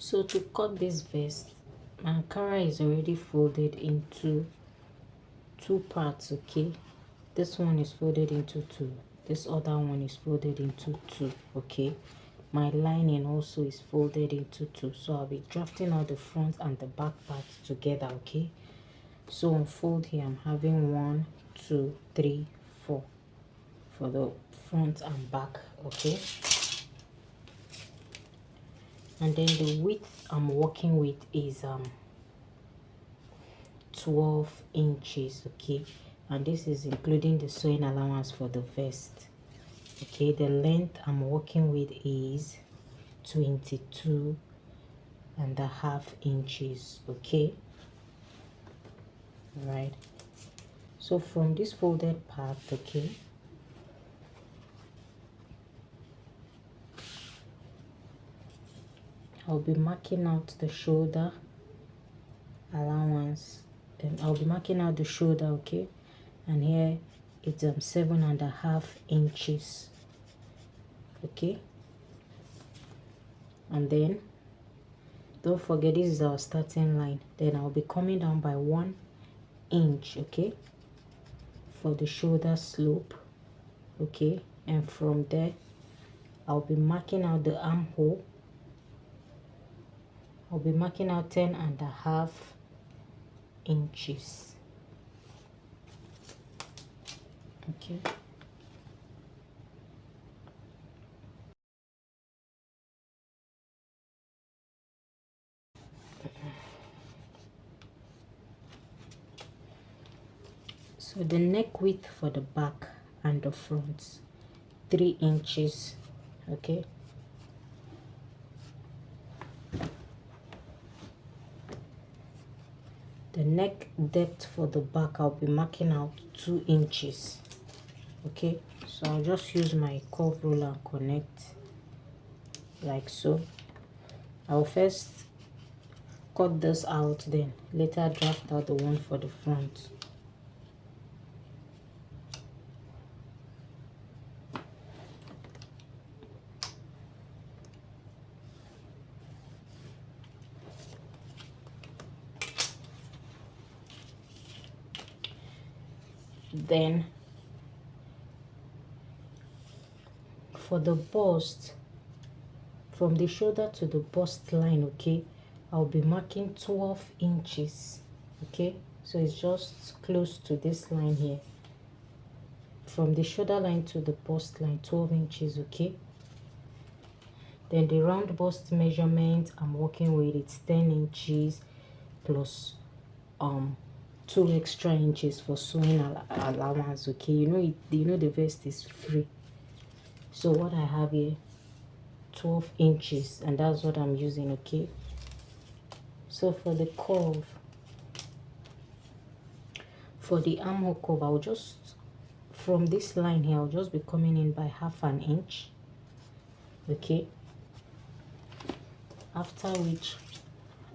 So to cut this vest, my Ankara is already folded into two parts, okay? This one is folded into two, this other one is folded into two, okay? My lining also is folded into two, so I'll be drafting out the front and the back parts together, okay? So on fold here, I'm having 1 2 3 4 for the front and back, okay? And then the width I'm working with is 12 inches, okay? And this is including the sewing allowance for the vest, okay? The length I'm working with is 22.5 inches, okay? All right, so from this folded part, okay, I'll be marking out the shoulder allowance, and I'll be marking out the shoulder, okay? And here it's 7.5 inches, okay? And then don't forget, this is our starting line. Then I'll be coming down by 1 inch, okay, for the shoulder slope, okay? And from there I'll be marking out the armhole. I'll be marking out 10.5 inches, okay? So the neck width for the back and the front, 3 inches, okay? The neck depth for the back, I'll be marking out 2 inches, okay? So I'll just use my curve ruler and connect like so. I'll first cut this out, then later draft out the one for the front. Then for the bust, from the shoulder to the bust line, okay, I'll be marking 12 inches, okay? So it's just close to this line here. From the shoulder line to the bust line, 12 inches, okay? Then the round bust measurement I'm working with, it's 10 inches plus 2 extra inches for sewing allowance, okay? You know the vest is free. So what I have here, 12 inches, and that's what I'm using, okay? So for the curve, for the armhole curve, I'll just, from this line here, I'll just be coming in by 1/2 inch, okay? After which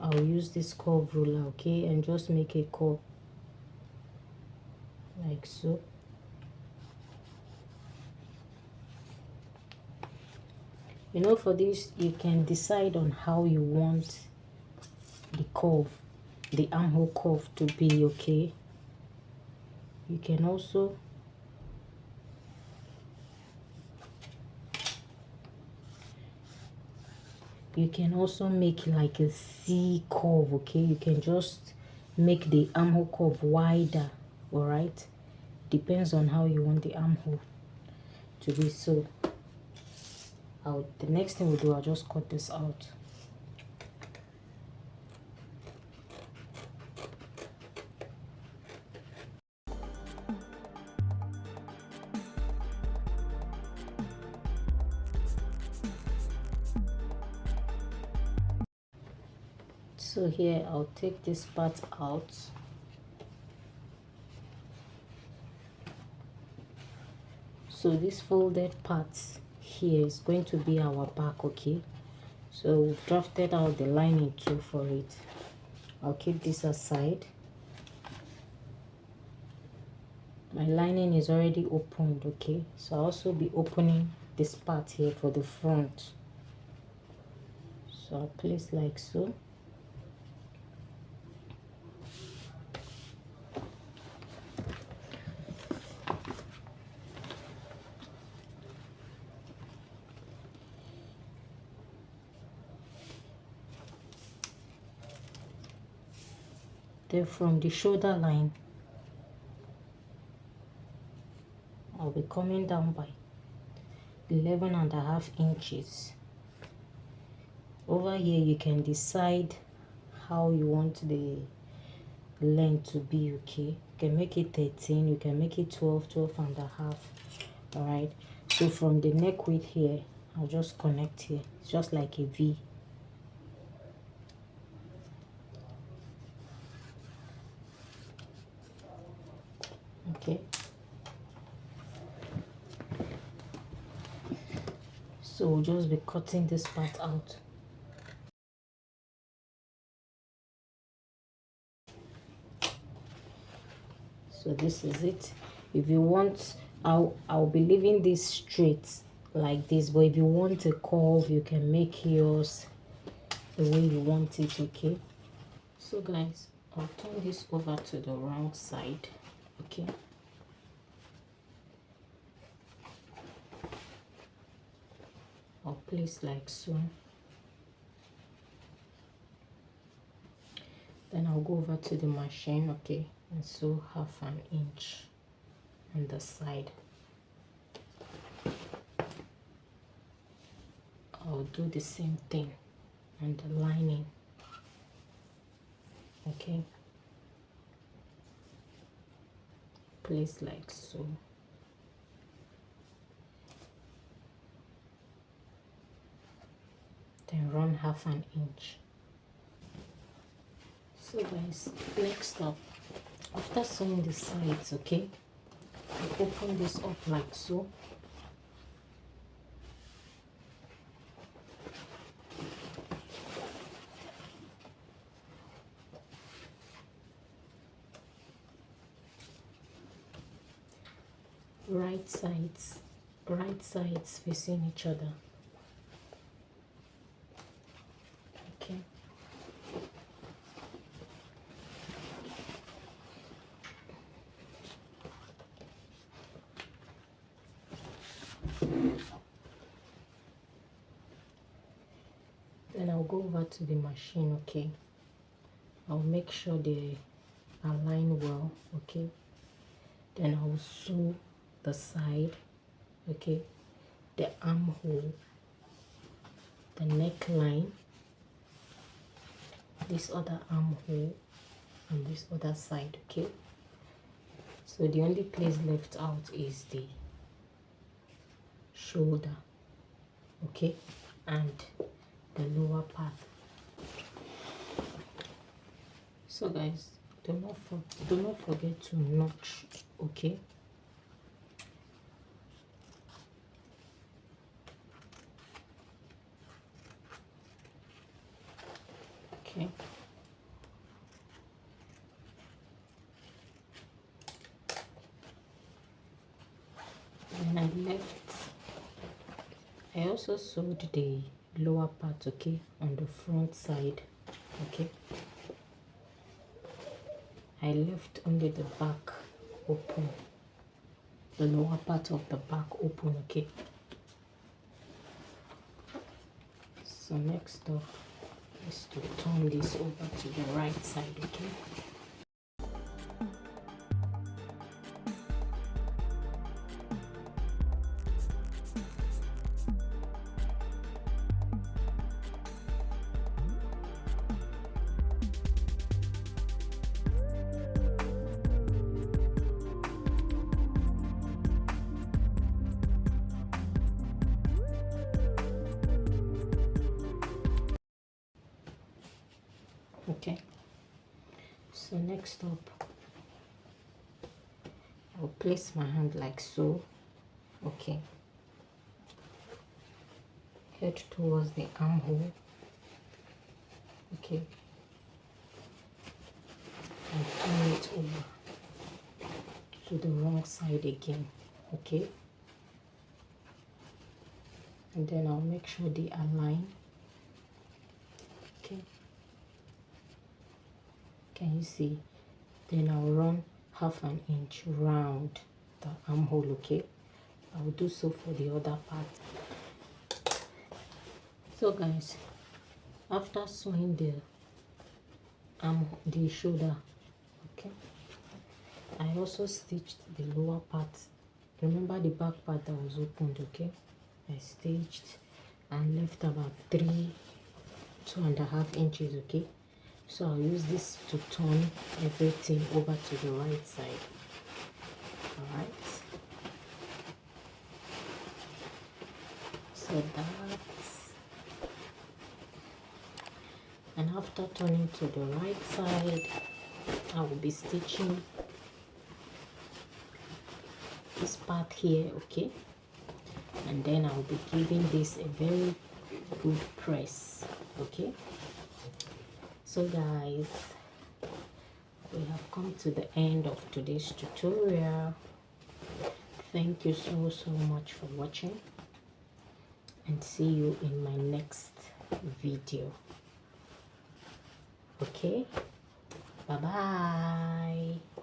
I'll use this curve ruler, okay, and just make a curve like so. You know, for this you can decide on how you want the curve, the armhole curve to be, okay? You can also make like a C curve, okay? You can just make the armhole curve wider, all right? Depends on how you want the armhole to be. So the next thing we'll do, I'll just cut this out. So here I'll take this part out. So this folded part here is going to be our back, okay? So we've drafted out the lining too for it. I'll keep this aside. My lining is already opened, okay? So I'll also be opening this part here for the front. So I'll place like so. Then from the shoulder line, I'll be coming down by 11.5 inches. Over here you can decide how you want the length to be, okay? You can make it 13, you can make it 12, 12.5. All right, so from the neck width here, I'll just connect here. It's just like a V. Okay, so we'll just be cutting this part out. So this is it. If you want, I'll be leaving this straight like this, but if you want a curve, you can make yours the way you want it, okay? So guys, I'll turn this over to the wrong side, okay? I'll place like so. Then I'll go over to the machine, okay, and sew 1/2 inch on the side. I'll do the same thing on the lining, okay? Place like so. Then run 1/2 inch. So guys, next up, after sewing the sides, okay, I open this up like so. Right sides facing each other, okay? Then I'll go over to the machine, okay? I'll make sure they align well, okay? Then I'll sew the side, okay, the armhole, the neckline, this other armhole, and this other side, okay? So the only place left out is the shoulder, okay, and the lower part. So guys, do not forget to notch, okay? Okay. Then I also sewed the lower part, okay, on the front side, okay? I left only the back open, the lower part of the back open, okay? So next up is to turn this over to the right side, okay? Okay, so next up, I'll place my hand like so, okay, head towards the armhole, okay, and turn it over to the wrong side again, okay, and then I'll make sure they align. Okay, can you see? Then I'll run half an inch round the armhole. Okay, I'll do so for the other part. So guys, after sewing the shoulder, okay, I also stitched the lower part. Remember the back part that was opened? Okay, I stitched and left about 2.5 inches. Okay, so I'll use this to turn everything over to the right side. All right, so that's, and after turning to the right side, I will be stitching this part here. Okay, and then I'll be giving this a very good press. Okay, so guys, we have come to the end of today's tutorial. Thank you so much for watching, and see you in my next video. Okay, bye bye.